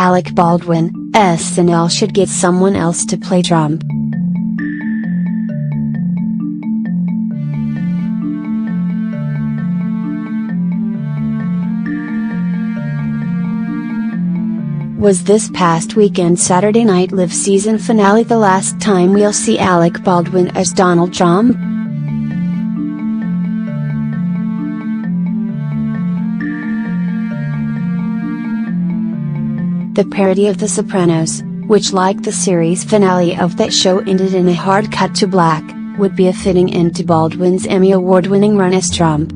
Alec Baldwin, SNL should get someone else to play Trump. Was this past weekend's Saturday Night Live season finale the last time we'll see Alec Baldwin as Donald Trump? The parody of The Sopranos, which like the series finale of that show ended in a hard cut to black, would be a fitting end to Baldwin's Emmy Award-winning run as Trump.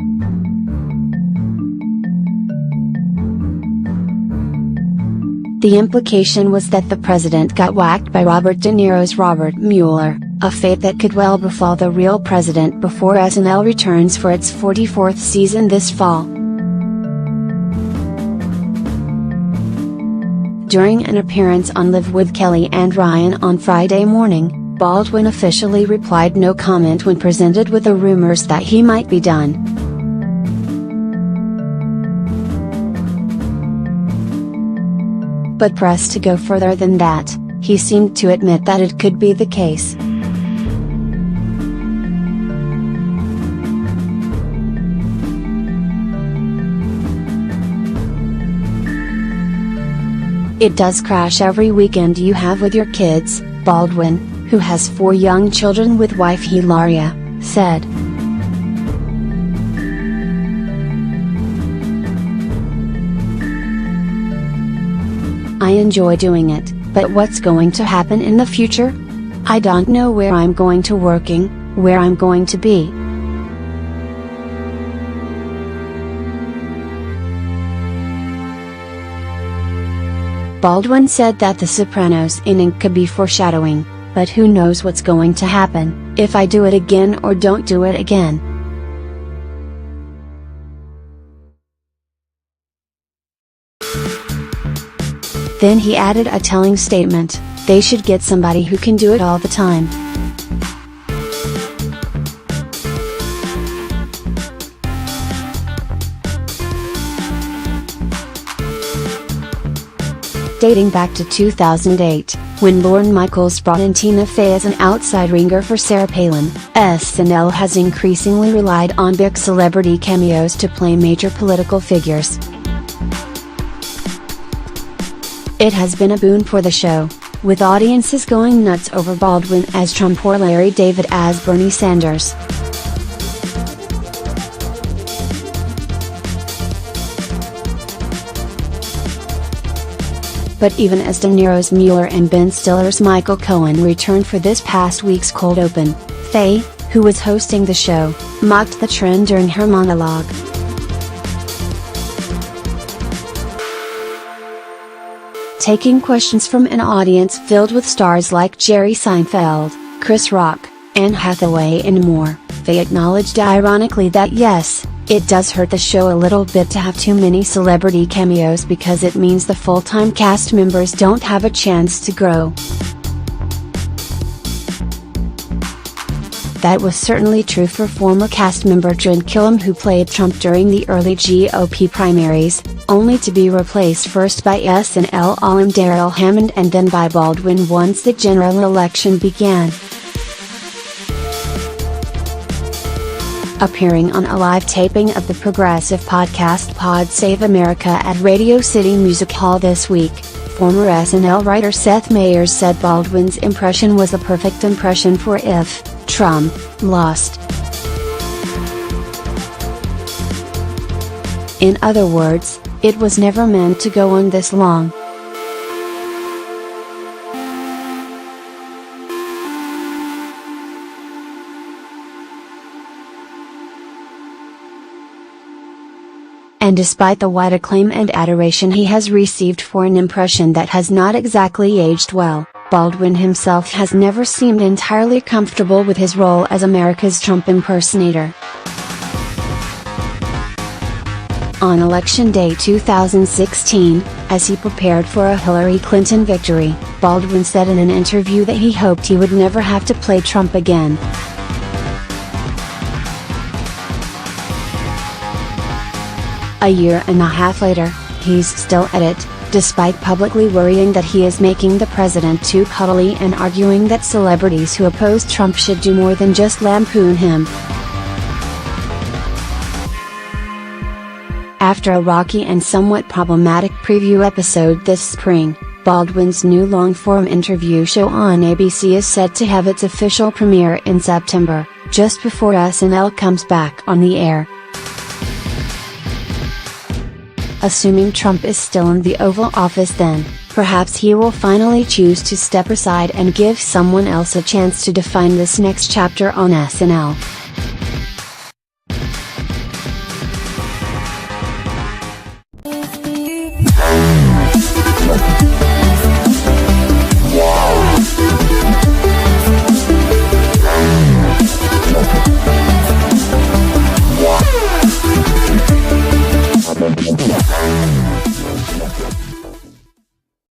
The implication was that the president got whacked by Robert De Niro's Robert Mueller, a fate that could well befall the real president before SNL returns for its 44th season this fall. During an appearance on Live with Kelly and Ryan on Friday morning, Baldwin officially replied no comment when presented with the rumors that he might be done. But pressed to go further than that, he seemed to admit that it could be the case. It does crash every weekend you have with your kids, Baldwin, who has 4 young children with wife Hilaria, said. I enjoy doing it, but what's going to happen in the future? I don't know where I'm going to working, where I'm going to be. Baldwin said that The Sopranos ending could be foreshadowing, but who knows what's going to happen, if I do it again or don't do it again. Then he added a telling statement: they should get somebody who can do it all the time. Dating back to 2008, when Lorne Michaels brought in Tina Fey as an outside ringer for Sarah Palin, SNL has increasingly relied on big celebrity cameos to play major political figures. It has been a boon for the show, with audiences going nuts over Baldwin as Trump or Larry David as Bernie Sanders. But even as De Niro's Mueller and Ben Stiller's Michael Cohen returned for this past week's cold open, Fey, who was hosting the show, mocked the trend during her monologue. Taking questions from an audience filled with stars like Jerry Seinfeld, Chris Rock, Anne Hathaway and more, Fey acknowledged ironically that yes, it does hurt the show a little bit to have too many celebrity cameos because it means the full-time cast members don't have a chance to grow. That was certainly true for former cast member Jen Killam, who played Trump during the early GOP primaries, only to be replaced first by SNL alum Darrell Hammond and then by Baldwin once the general election began. Appearing on a live taping of the progressive podcast Pod Save America at Radio City Music Hall this week, former SNL writer Seth Meyers said Baldwin's impression was a perfect impression for if Trump lost. In other words, it was never meant to go on this long. And despite the wide acclaim and adoration he has received for an impression that has not exactly aged well, Baldwin himself has never seemed entirely comfortable with his role as America's Trump impersonator. On Election Day 2016, as he prepared for a Hillary Clinton victory, Baldwin said in an interview that he hoped he would never have to play Trump again. A year and a half later, he's still at it, despite publicly worrying that he is making the president too cuddly and arguing that celebrities who oppose Trump should do more than just lampoon him. After a rocky and somewhat problematic preview episode this spring, Baldwin's new long-form interview show on ABC is set to have its official premiere in September, just before SNL comes back on the air. Assuming Trump is still in the Oval Office then, perhaps he will finally choose to step aside and give someone else a chance to define this next chapter on SNL.